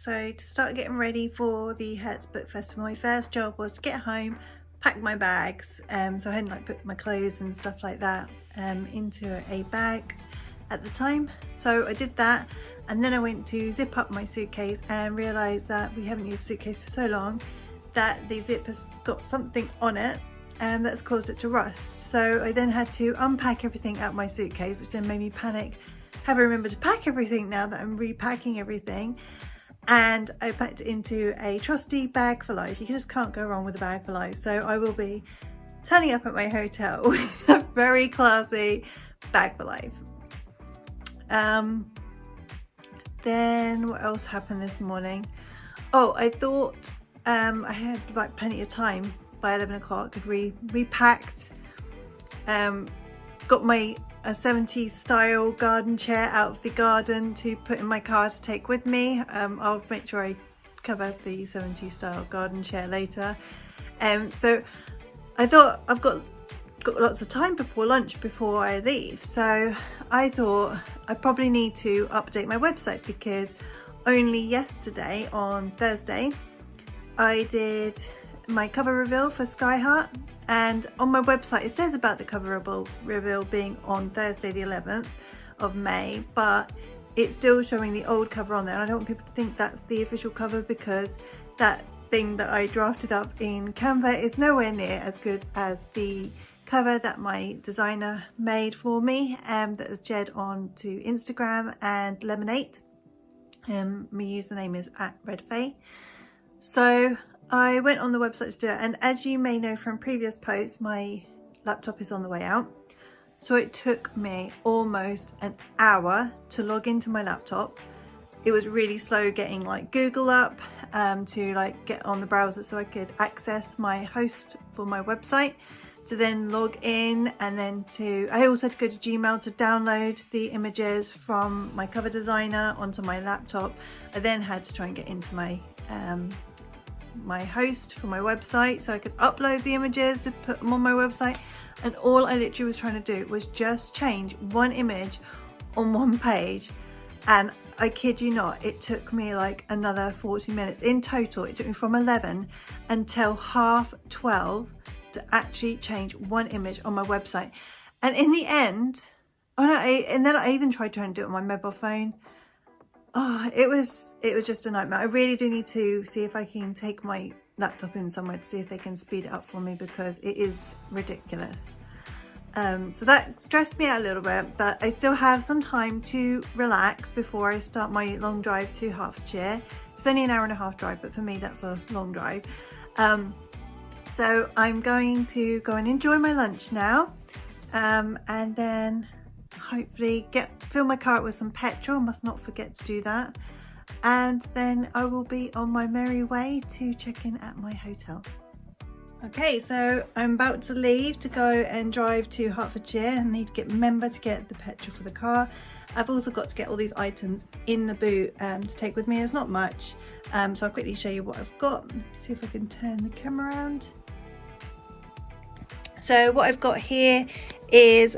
So to start getting ready for the Herts Book Festival, my first job was to get home, pack my bags. So I hadn't like put my clothes and stuff like that into a bag at the time. So I did that, and then I went to zip up my suitcase and realised that we haven't used the suitcase for so long that the zip has got something on it that's caused it to rust. So I then had to unpack everything out my suitcase, which then made me panic. Have I remembered to pack everything now that I'm repacking everything? And I packed it into a trusty bag for life. You just can't go wrong with a bag for life. So I will be turning up at my hotel with a very classy bag for life. Then what else happened this morning? Oh, I thought I had like plenty of time by 11 o'clock. I'd repacked, got my a 70s style garden chair out of the garden to put in my car to take with me. I'll make sure I cover the 70s style garden chair later. So I thought I've got lots of time before lunch before I leave. So I thought I probably need to update my website, because only yesterday on Thursday I did my cover reveal for Sky Heart, and on my website it says about the cover reveal being on Thursday the 11th of May, but it's still showing the old cover on there, and I don't want people to think that's the official cover, because that thing that I drafted up in Canva is nowhere near as good as the cover that my designer made for me, that is shared on to Instagram and Lemonade. My username is @redfay. So I went on the website to do it, and as you may know from previous posts, my laptop is on the way out. So it took me almost an hour to log into my laptop. It was really slow getting like Google up to like get on the browser so I could access my host for my website, to then log in, and then I also had to go to Gmail to download the images from my cover designer onto my laptop. I then had to try and get into my host for my website so I could upload the images to put them on my website, and all I literally was trying to do was just change one image on one page, and I kid you not, it took me like another 40 minutes in total. It took me from 11 until 12:30 to actually change one image on my website. And in the end, and then I even tried trying to do it on my mobile phone. Oh, it was just a nightmare. I really do need to see if I can take my laptop in somewhere to see if they can speed it up for me, because it is ridiculous. So that stressed me out a little bit, but I still have some time to relax before I start my long drive to Hertfordshire. It's only an hour and a half drive, but for me that's a long drive. So I'm going to go and enjoy my lunch now, and then hopefully fill my car up with some petrol. Must not forget to do that, and then I will be on my merry way to check in at my hotel. Okay, so I'm about to leave to go and drive to Hertfordshire. I need to remember to get the petrol for the car. I've also got to get all these items in the boot to take with me. There's not much, so I'll quickly show you what I've got. See if I can turn the camera around. So what I've got here is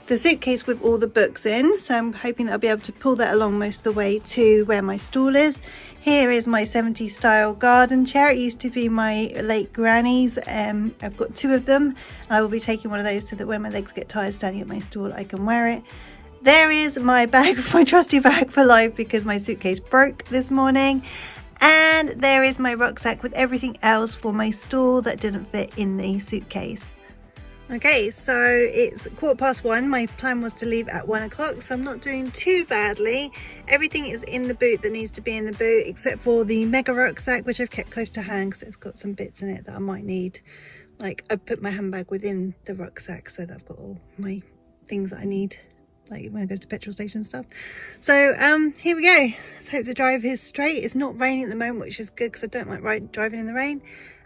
the suitcase with all the books in, so I'm hoping that I'll be able to pull that along most of the way to where my stall is. Here is my 70s style garden chair. It used to be my late granny's. I've got two of them, and I will be taking one of those so that when my legs get tired standing at my stall I can wear it. There is my bag, my trusty bag for life, because my suitcase broke this morning. And there is my rucksack with everything else for my stall that didn't fit in the suitcase. Okay, so it's 1:15. My plan was to leave at 1 o'clock, so I'm not doing too badly. Everything is in the boot that needs to be in the boot, except for the mega rucksack, which I've kept close to hand because it's got some bits in it that I might need. Like, I put my handbag within the rucksack so that I've got all my things that I need, like when I go to the petrol station and stuff. So here we go. Let's hope the drive is straight. It's not raining at the moment, which is good because I don't like driving in the rain.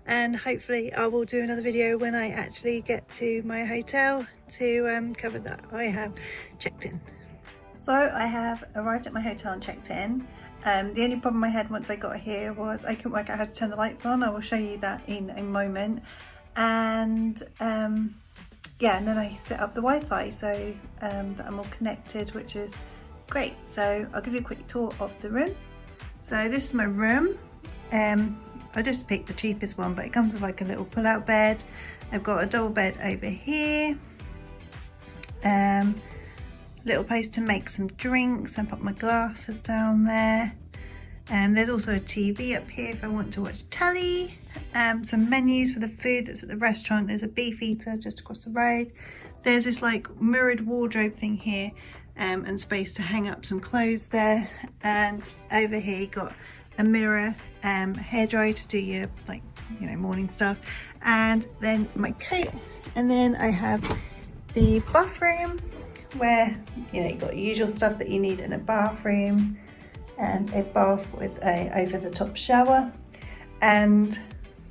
And hopefully I will do another video when I actually get to my hotel to cover that I have checked in. So I have arrived at my hotel and checked in. The only problem I had once I got here was I couldn't work out how to turn the lights on. I will show you that in a moment. And yeah, and then I set up the Wi-Fi so that I'm all connected, which is great. So I'll give you a quick tour of the room. So this is my room. I just picked the cheapest one, but it comes with like a little pull-out bed. I've got a double bed over here. Little place to make some drinks and put my glasses down there. There's also a TV up here if I want to watch telly. Some menus for the food that's at the restaurant. There's a beef eater just across the road. There's this like mirrored wardrobe thing here, and space to hang up some clothes there. And over here you got a mirror, hairdryer to do your like, you know, morning stuff, and then my coat. And then I have the bathroom where, you know, you've got the usual stuff that you need in a bathroom, and a bath with a over-the-top shower. And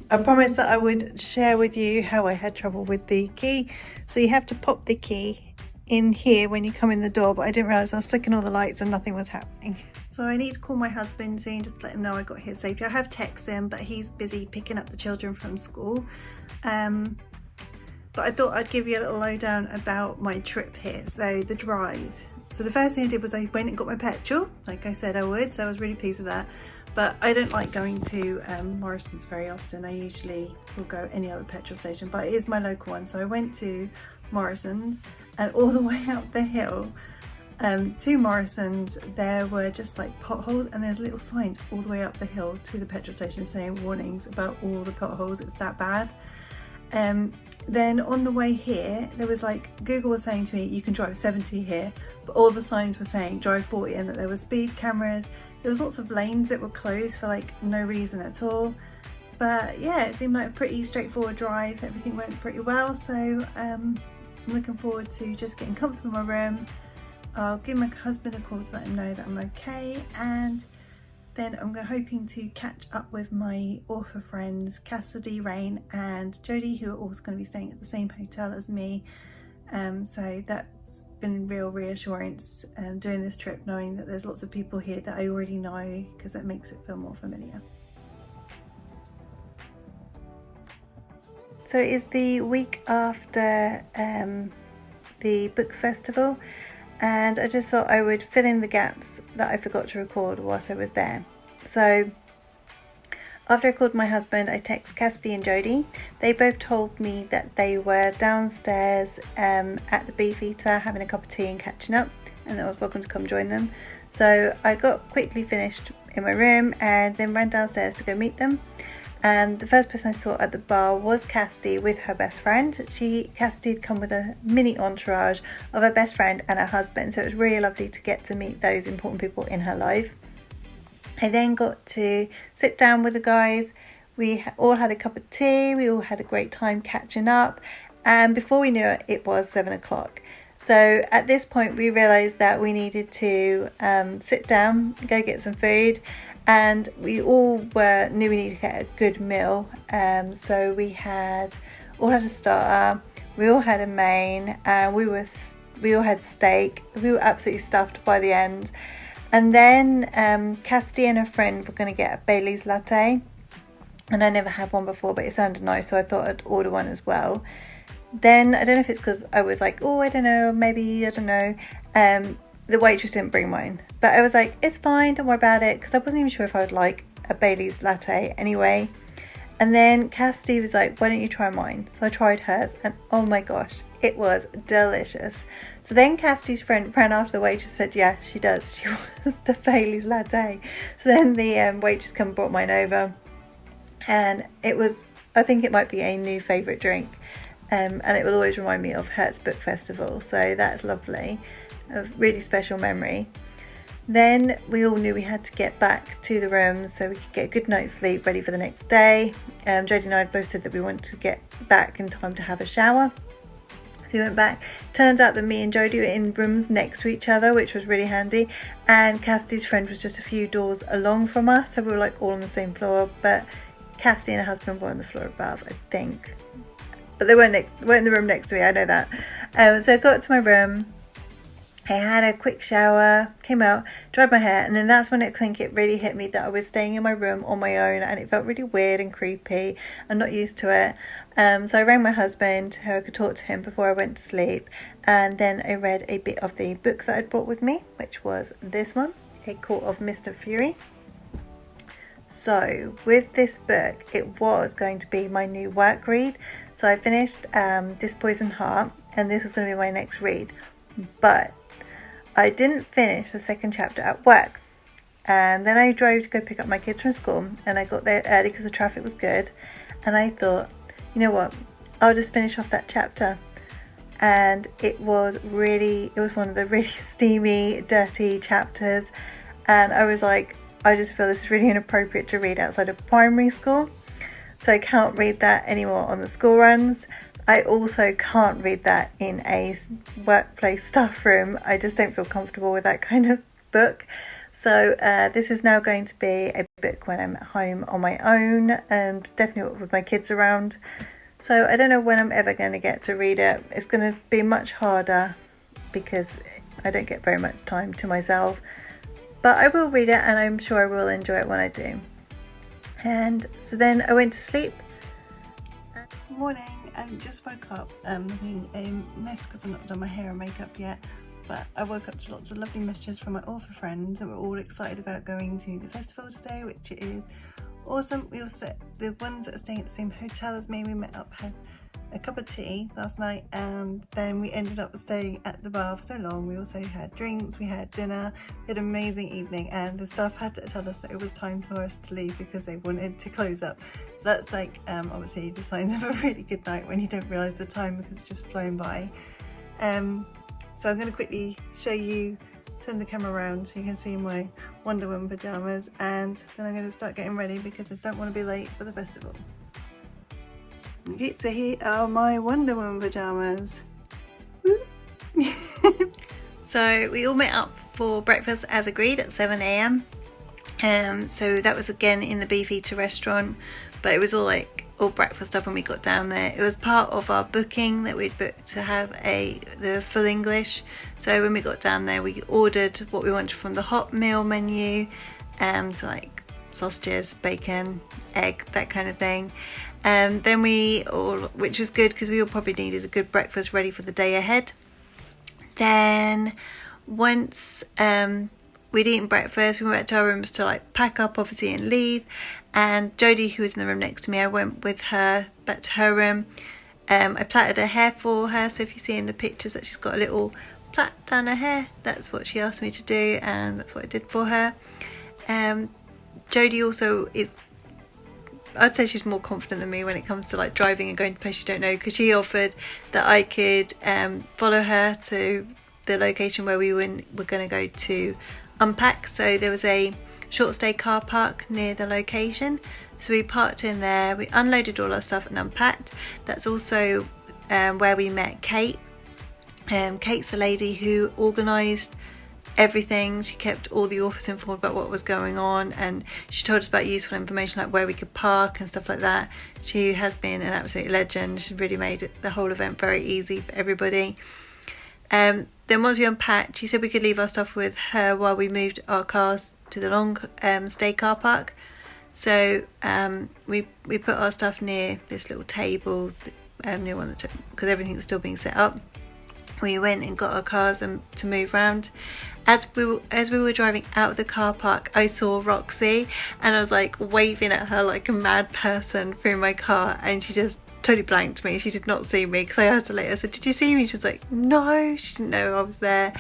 I promised that I would share with you how I had trouble with the key. So you have to pop the key in here when you come in the door, but I didn't realise I was flicking all the lights and nothing was happening. So I need to call my husband soon just to let him know I got here safely. I have texted him, but he's busy picking up the children from school. But I thought I'd give you a little lowdown about my trip here. So the drive. So the first thing I did was I went and got my petrol, like I said I would, so I was really pleased with that. But I don't like going to Morrison's very often. I usually will go any other petrol station, but it is my local one. So I went to Morrison's, and all the way up the hill to Morrison's, there were just like potholes, and there's little signs all the way up the hill to the petrol station saying warnings about all the potholes. It's that bad. Then on the way here, there was like, Google was saying to me, you can drive 70 here, but all the signs were saying drive 40, and that there were speed cameras. There was lots of lanes that were closed for like no reason at all. But yeah, it seemed like a pretty straightforward drive. Everything went pretty well. So I'm looking forward to just getting comfortable in my room. I'll give my husband a call to let him know that I'm okay. And then I'm hoping to catch up with my author friends, Cassidy, Rain and Jodie, who are also going to be staying at the same hotel as me. So that's been real reassurance doing this trip, knowing that there's lots of people here that I already know, because that makes it feel more familiar. So it is the week after the Books Festival, and I just thought I would fill in the gaps that I forgot to record whilst I was there. So after I called my husband, I texted Cassidy and Jodie. They both told me that they were downstairs at the Beef Eater having a cup of tea and catching up, and that I was welcome to come join them. So I got quickly finished in my room and then ran downstairs to go meet them. And the first person I saw at the bar was Cassidy with her best friend. Cassidy had come with a mini entourage of her best friend and her husband, so it was really lovely to get to meet those important people in her life. I then got to sit down with the guys. We all had a cup of tea, we all had a great time catching up, and before we knew it, it was 7 o'clock. So at this point we realised that we needed to sit down, go get some food, and we all knew we needed to get a good meal. So we all had a starter, we all had a main, and we all had steak. We were absolutely stuffed by the end. And then Cassidy and her friend were going to get a Bailey's latte, and I never had one before, but it sounded nice, so I thought I'd order one as well. Then I don't know if it's because I was like, oh, I don't know, maybe, I don't know, the waitress didn't bring mine, but I was like, it's fine, don't worry about it, because I wasn't even sure if I would like a Bailey's latte anyway. And then Cassidy was like, why don't you try mine? So I tried hers, and oh my gosh, it was delicious. So then Cassidy's friend ran after the waitress and said, yeah, she does. She was the Bailey's latte. So then the waitress come and brought mine over. And it was, I think it might be a new favourite drink. And it will always remind me of Herts Book Festival. So that's lovely. A really special memory. Then we all knew we had to get back to the rooms so we could get a good night's sleep ready for the next day. Jodie and I both said that we wanted to get back in time to have a shower. So we went back. Turns out that me and Jodie were in rooms next to each other, which was really handy. And Cassidy's friend was just a few doors along from us, so we were like all on the same floor. But Cassidy and her husband were on the floor above, I think. But they weren't in the room next to me, I know that. So I got to my room. I had a quick shower, came out, dried my hair, and then that's when I think it really hit me that I was staying in my room on my own, and it felt really weird and creepy. I'm not used to it. So I rang my husband so I could talk to him before I went to sleep, and then I read a bit of the book that I'd brought with me, which was this one, A Court of Mr. Fury. So with this book, it was going to be my new work read. So I finished This Poisoned Heart, and this was going to be my next read, but I didn't finish the second chapter at work. And then I drove to go pick up my kids from school, and I got there early because the traffic was good, and I thought, you know what, I'll just finish off that chapter. And it was one of the really steamy, dirty chapters, and I was like, I just feel this is really inappropriate to read outside of primary school, so I can't read that anymore on the school runs. I also can't read that in a workplace staff room. I just don't feel comfortable with that kind of book. So this is now going to be a book when I'm at home on my own, and definitely with my kids around. So I don't know when I'm ever going to get to read it. It's going to be much harder because I don't get very much time to myself. But I will read it, and I'm sure I will enjoy it when I do. And so then I went to sleep. Morning, I just woke up looking a mess because I've not done my hair and makeup yet. But I woke up to lots of lovely messages from my author friends, and we're all excited about going to the festival today, which is awesome. We also, the ones that are staying at the same hotel as me, we met up, had a cup of tea last night, and then we ended up staying at the bar for so long. We also had drinks, we had dinner, we had an amazing evening, and the staff had to tell us that it was time for us to leave because they wanted to close up. So that's like obviously the signs of a really good night when you don't realise the time because it's just flown by. So I'm going to quickly show you, turn the camera around so you can see my Wonder Woman pyjamas, and then I'm going to start getting ready because I don't want to be late for the festival. Okay, so here are my Wonder Woman pyjamas. So we all met up for breakfast as agreed at 7 AM. So that was again in the Beefeater restaurant, but it was all breakfast stuff when we got down there. It was part of our booking that we'd booked to have the full English. So when we got down there, we ordered what we wanted from the hot meal menu, so like sausages, bacon, egg, that kind of thing. Then which was good because we all probably needed a good breakfast ready for the day ahead. Then once we'd eaten breakfast, we went back to our rooms to pack up obviously and leave. And Jodie, who was in the room next to me, I went with her back to her room. I plaited her hair for her, so if you see in the pictures that she's got a little plait down her hair, that's what she asked me to do, and that's what I did for her. Jodie also is, I'd say she's more confident than me when it comes to driving and going to places you don't know, because she offered that I could follow her to the location where we were going to go to unpack. So there was a short stay car park near the location, so we parked in there, we unloaded all our stuff and unpacked. That's also where we met Kate. Kate's the lady who organised everything. She kept all the authors informed about what was going on, and she told us about useful information like where we could park and stuff like that. She has been an absolute legend. She really made the whole event very easy for everybody. Then once we unpacked, she said we could leave our stuff with her while we moved our cars to the long stay car park. So we put our stuff near this little table, near one because everything was still being set up. We went and got our cars to move around. As we were driving out of the car park, I saw Roxy, and I was waving at her like a mad person through my car, and she just totally blanked me. She did not see me, because I asked her later, I said, did you see me? She was like, no, she didn't know I was there.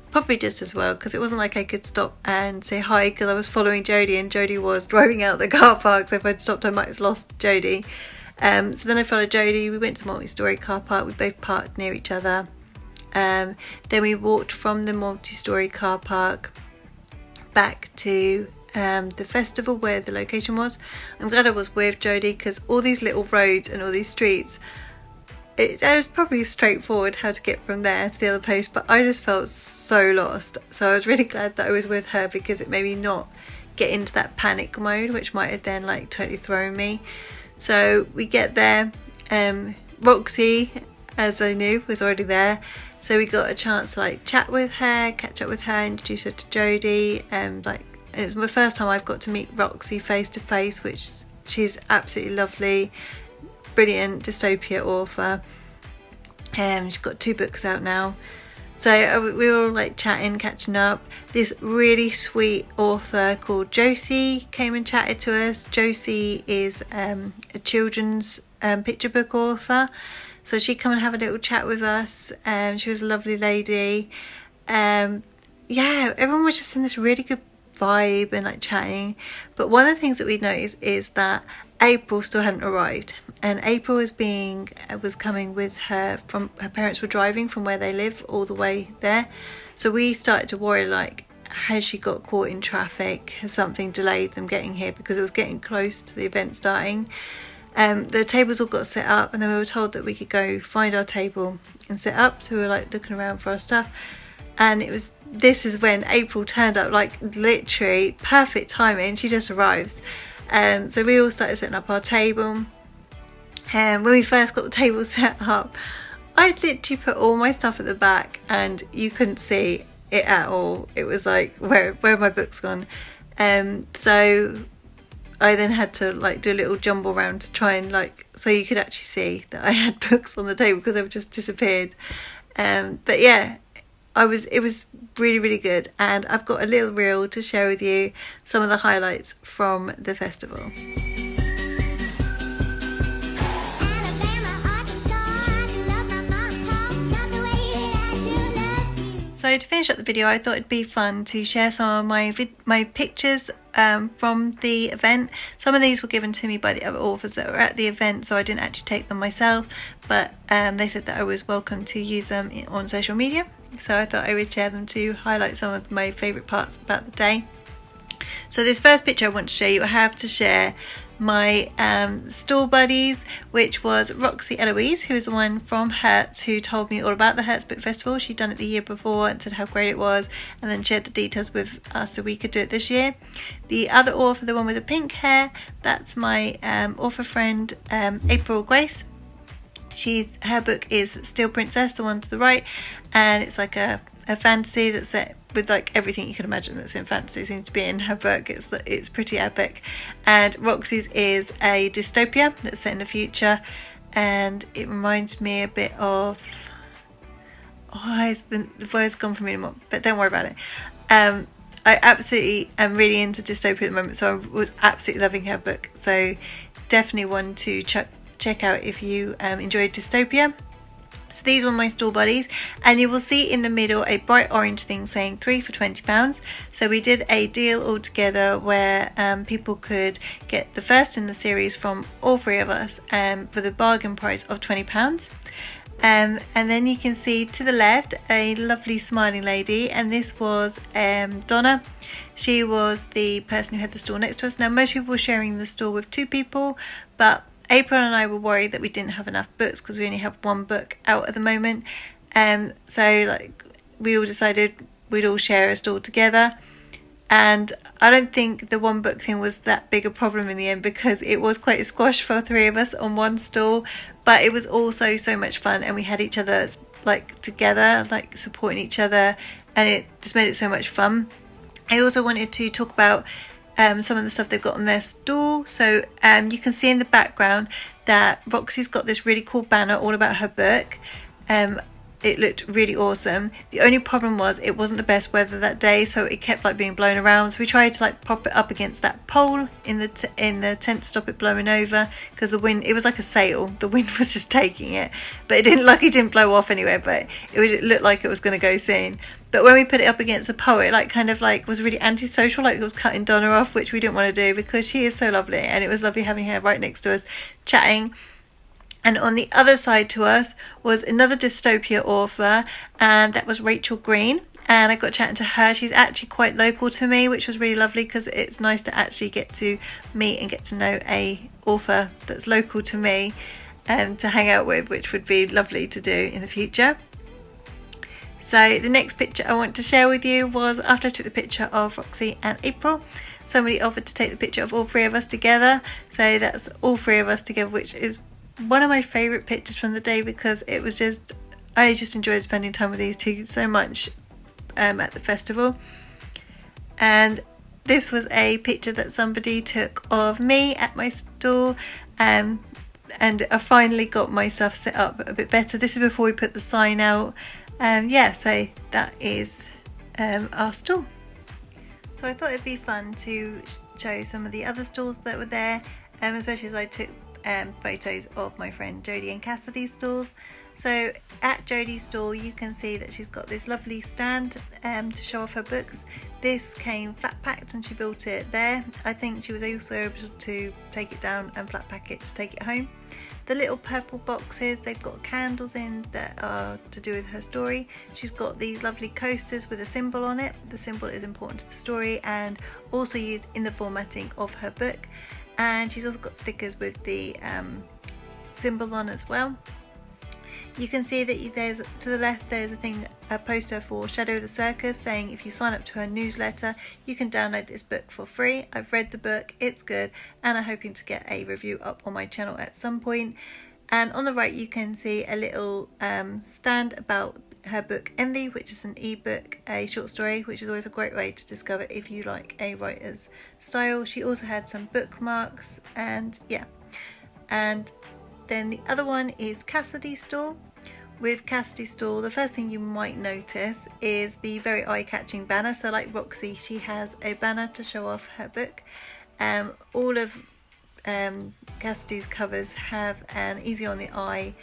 Probably just as well, because it wasn't like I could stop and say hi, because I was following Jodie, and Jodie was driving out the car park, so if I'd stopped I might have lost Jodie. So then I followed Jodie, we went to the multi-storey car park, we both parked near each other. Then we walked from the multi-storey car park back to the festival where the location was. I'm glad I was with Jodie, because all these little roads and all these streets, it was probably straightforward how to get from there to the other place, but I just felt so lost. So I was really glad that I was with her, because it made me not get into that panic mode, which might have then totally thrown me. So we get there, Roxy, as I knew, was already there. So we got a chance to chat with her, catch up with her, introduce her to Jodie, and it's my first time I've got to meet Roxy face to face, which she's absolutely lovely, brilliant dystopia author. She's got 2 books out now, So we were all like chatting, catching up. This really sweet author called Josie came and chatted to us. Josie is a children's picture book author. So she come and have a little chat with us. She was a lovely lady. Yeah, everyone was just in this really good vibe and like chatting. But one of the things that we noticed is that April still hadn't arrived, and April was coming with her parents were driving from where they live all the way there. So we started to worry, like, has she got caught in traffic? Has something delayed them getting here? Because it was getting close to the event starting. The tables all got set up, and then we were told that we could go find our table and sit up. So we were like looking around for our stuff, and this is when April turned up, like literally perfect timing. She just arrives. So we all started setting up our table. And when we first got the table set up, I'd literally put all my stuff at the back and you couldn't see it at all. It was like, where have my books gone? So I then had to like do a little jumble around to try and like, so you could actually see that I had books on the table because they were just disappeared. But yeah, it was really, really good. And I've got a little reel to share with you some of the highlights from the festival. So to finish up the video, I thought it'd be fun to share some of my pictures from the event. Some of these were given to me by the other authors that were at the event, so I didn't actually take them myself, but they said that I was welcome to use them on social media. So I thought I would share them to highlight some of my favourite parts about the day. So this first picture I want to show you, I have to share my store buddies, which was Roxy Eloise, who is the one from Herts, who told me all about the Herts Book Festival. She'd done it the year before and said how great it was, and then shared the details with us so we could do it this year. The other author, the one with the pink hair, that's my author friend April Grace. Her book is Steel Princess, the one to the right, and it's like a fantasy that's set with like everything you can imagine that's in fantasy seems to be in her book. It's pretty epic. And Roxy's is a dystopia that's set in the future, and it reminds me a bit of the word's gone from me anymore, but don't worry about it. I absolutely am really into dystopia at the moment, so I was absolutely loving her book, so definitely one to check out if you enjoyed dystopia. So these were my store buddies, and you will see in the middle a bright orange thing saying 3 for £20. So we did a deal all together where people could get the first in the series from all three of us for the bargain price of £20. And then you can see to the left a lovely smiling lady, and this was Donna. She was the person who had the store next to us. Now most people were sharing the store with two people, but April and I were worried that we didn't have enough books because we only have one book out at the moment. So like we all decided we'd all share a stall together. And I don't think the one book thing was that big a problem in the end, because it was quite a squash for three of us on one stall. But it was also so much fun, and we had each other like together, like supporting each other, and it just made it so much fun. I also wanted to talk about some of the stuff they've got on their stall. So you can see in the background that Roxy's got this really cool banner all about her book. It looked really awesome. The only problem was it wasn't the best weather that day, so it kept like being blown around. So we tried to like prop it up against that pole in the tent to stop it blowing over, because the wind, it was like a sail, the wind was just taking it, but it didn't blow off anywhere, but it looked like it was going to go soon. But when we put it up against the pole, it like kind of like was really antisocial, like it was cutting Donna off, which we didn't want to do because she is so lovely, and it was lovely having her right next to us chatting. And on the other side to us was another dystopia author, and that was Rachel Green. And I got chatting to her. She's actually quite local to me, which was really lovely, because it's nice to actually get to meet and get to know a author that's local to me to hang out with, which would be lovely to do in the future. So the next picture I want to share with you was after I took the picture of Roxy and April, somebody offered to take the picture of all three of us together. So that's all three of us together, which is one of my favourite pictures from the day, because it was just, I just enjoyed spending time with these two so much at the festival. And this was a picture that somebody took of me at my stall, and I finally got my stuff set up a bit better. This is before we put the sign out Yeah, so that is our stall. So I thought it'd be fun to show some of the other stalls that were there, especially as I took photos of my friend Jodie and Cassidy's stalls. So at Jodie's stall you can see that she's got this lovely stand to show off her books. This came flat packed and she built it there. I think she was also able to take it down and flat pack it to take it home. The little purple boxes, they've got candles in that are to do with her story. She's got these lovely coasters with a symbol on it. The symbol is important to the story and also used in the formatting of her book. And she's also got stickers with the symbol on as well. You can see that there's, to the left, there's a poster for Shadow of the Circus saying if you sign up to her newsletter, you can download this book for free. I've read the book, it's good, and I'm hoping to get a review up on my channel at some point. And on the right, you can see a little stand about her book Envy, which is an ebook, a short story, which is always a great way to discover if you like a writer's style. She also had some bookmarks, and yeah. And then the other one is Cassidy's stall. With Cassidy's stall, the first thing you might notice is the very eye-catching banner. So like Roxy, she has a banner to show off her book. All of Cassidy's covers have an easy on the eye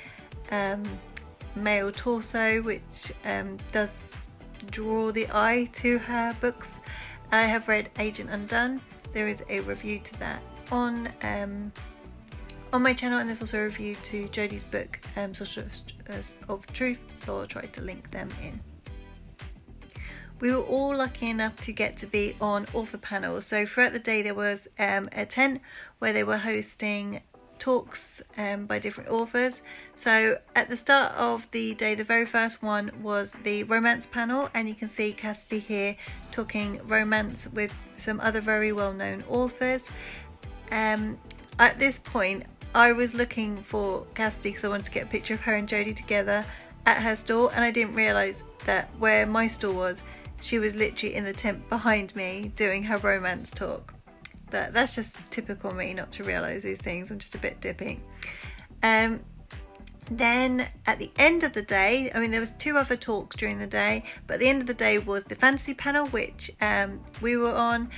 male torso, which does draw the eye to her books. I have read Agent Undone. There is a review to that on my channel, and there's also a review to Jodie's book, Sources of Truth, so I'll try to link them in. We were all lucky enough to get to be on author panels. So throughout the day there was a tent where they were hosting talks by different authors. So at the start of the day, the very first one was the romance panel, and you can see Cassidy here talking romance with some other very well-known authors. At this point I was looking for Cassidy because I wanted to get a picture of her and Jodie together at her stall, and I didn't realise that where my stall was, she was literally in the tent behind me doing her romance talk. But that's just typical me not to realise these things. I'm just a bit dippy. Then at the end of the day, I mean there was 2 other talks during the day, but at the end of the day was the fantasy panel, which we were on,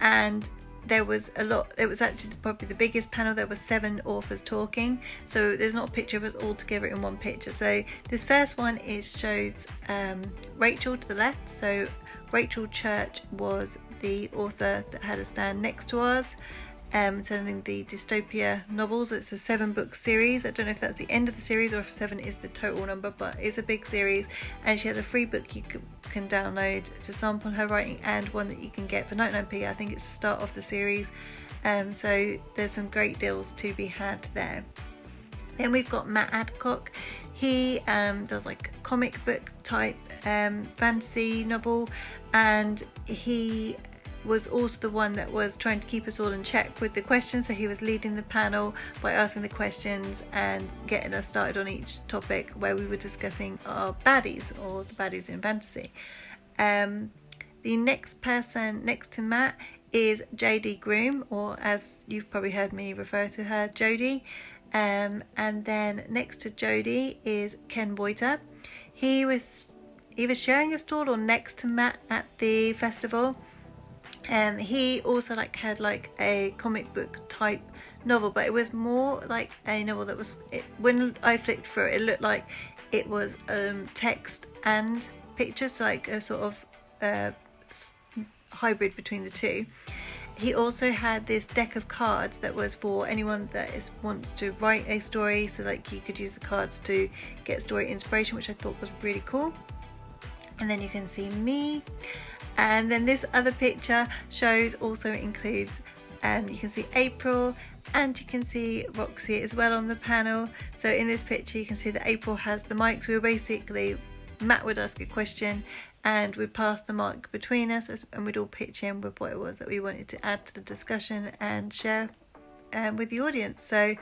and there was a lot. It was actually probably the biggest panel. There were 7 authors talking, so there's not a picture of us all together in one picture. So this first one shows Rachel to the left. So Rachel Church was the author that had a stand next to us, selling the dystopia novels. It's a 7-book series. I don't know if that's the end of the series or if 7 is the total number, but it's a big series, and she has a free book you can download to sample her writing, and one that you can get for 99p. I think it's the start of the series, so there's some great deals to be had there. Then we've got Matt Adcock. He does like comic book type fantasy novel, and he was also the one that was trying to keep us all in check with the questions. So he was leading the panel by asking the questions and getting us started on each topic where we were discussing our baddies, or the baddies in fantasy. The next person next to Matt is JD Groom, or as you've probably heard me refer to her, Jodie. And then next to Jodie is Ken Boyter. He was either sharing a stall or next to Matt at the festival. He also had a comic book type novel, but it was more like a novel that was, when I flicked through it, it looked like it was text and pictures, so like a sort of hybrid between the two. He also had this deck of cards that was for anyone that wants to write a story, so like you could use the cards to get story inspiration, which I thought was really cool. And then you can see me. And then this other picture also includes, you can see April, and you can see Roxy as well on the panel. So in this picture you can see that April has the mic. So Matt would ask a question and we'd pass the mic between us, and we'd all pitch in with what it was that we wanted to add to the discussion and share with the audience. So,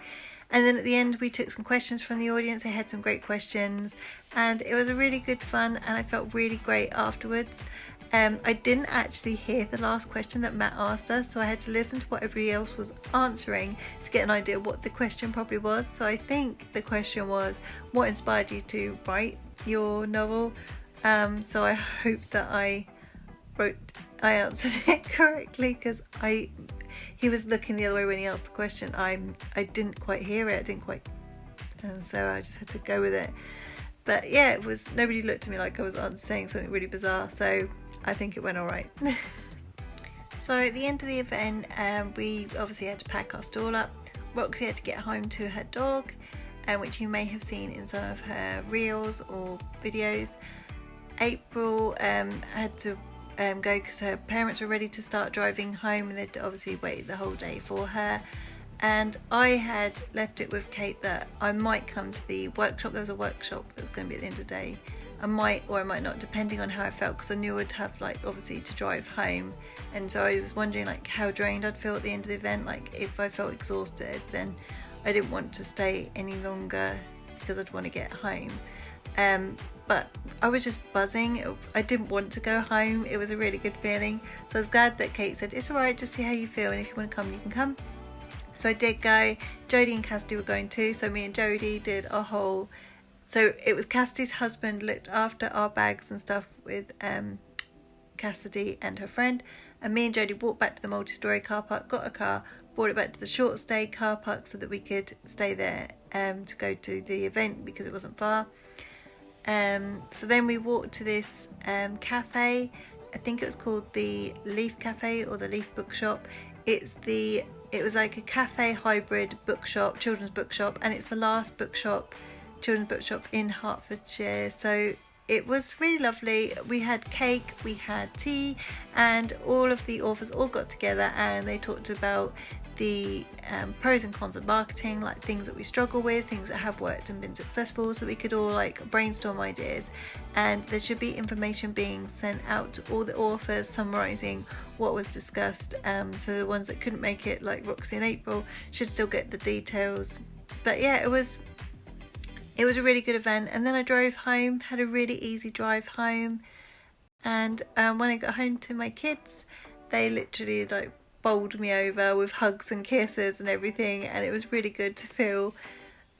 and then at the end we took some questions from the audience. They had some great questions, and it was a really good fun, and I felt really great afterwards. I didn't actually hear the last question that Matt asked us, so I had to listen to what everybody else was answering to get an idea of what the question probably was. So I think the question was, what inspired you to write your novel? So I hope that I answered it correctly, because he was looking the other way when he asked the question. I didn't quite hear it, and so I just had to go with it. But yeah, nobody looked at me like I was saying something really bizarre, so I think it went all right. So at the end of the event, we obviously had to pack our stall up. Roxy had to get home to her dog, which you may have seen in some of her reels or videos. April had to go because her parents were ready to start driving home, and they'd obviously waited the whole day for her. And I had left it with Kate that I might come to the workshop. There was a workshop that was going to be at the end of the day. I might or I might not, depending on how I felt, because I knew I'd have obviously to drive home, and so I was wondering how drained I'd feel at the end of the event. If I felt exhausted, then I didn't want to stay any longer because I'd want to get home. But I was just buzzing. I didn't want to go home. It was a really good feeling. So I was glad that Kate said, it's alright, just see how you feel, and if you want to come, you can come. So I did go. Jodie and Cassidy were going too, so me and Jodie did a whole... So it was Cassidy's husband looked after our bags and stuff with Cassidy and her friend, and me and Jodie walked back to the multi-storey car park, got a car, brought it back to the short stay car park so that we could stay there to go to the event because it wasn't far. So then we walked to this cafe. I think it was called the Leaf Cafe or the Leaf Bookshop. It was like a cafe hybrid bookshop, children's bookshop, and it's the last children's bookshop in Hertfordshire. So it was really lovely. We had cake, we had tea, and all of the authors all got together and they talked about the pros and cons of marketing, things that we struggle with, things that have worked and been successful, so we could all brainstorm ideas. And there should be information being sent out to all the authors summarising what was discussed, so the ones that couldn't make it, like Roxy and April, should still get the details. But yeah, it was a really good event. And then I drove home, had a really easy drive home, and when I got home to my kids, they literally bowled me over with hugs and kisses and everything, and it was really good to feel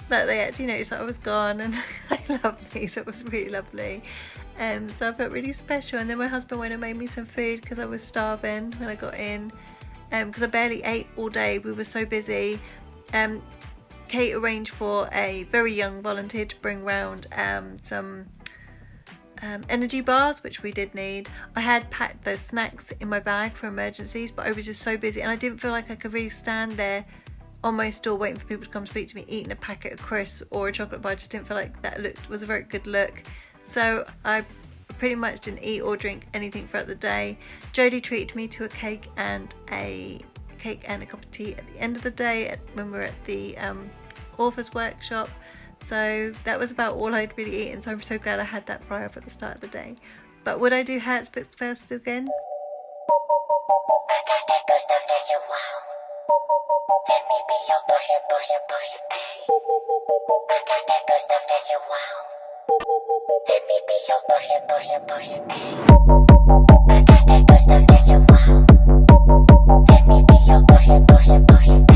that they actually noticed that I was gone and they loved me, so it was really lovely. So I felt really special. And then my husband went and made me some food because I was starving when I got in, because I barely ate all day, we were so busy. Kate arranged for a very young volunteer to bring round some energy bars, which we did need. I had packed those snacks in my bag for emergencies, but I was just so busy and I didn't feel like I could really stand there on my stall waiting for people to come speak to me eating a packet of crisps or a chocolate bar. I just didn't feel like that was a very good look. So I pretty much didn't eat or drink anything throughout the day. Jodie treated me to a cake and a cup of tea at the end of the day when we were at the author's workshop. So that was about all I'd really eaten, so I'm so glad I had that fry off at the start of the day. But would I do Herts Books Fest again? I got that good stuff that you want. Let me be your pusher, pusher, pusher, ayy. I got that good stuff that you want. Let me be your pusher, pusher, pusher, ayy. I got that good stuff that you want. Let me be your pusher, pusher, pusher.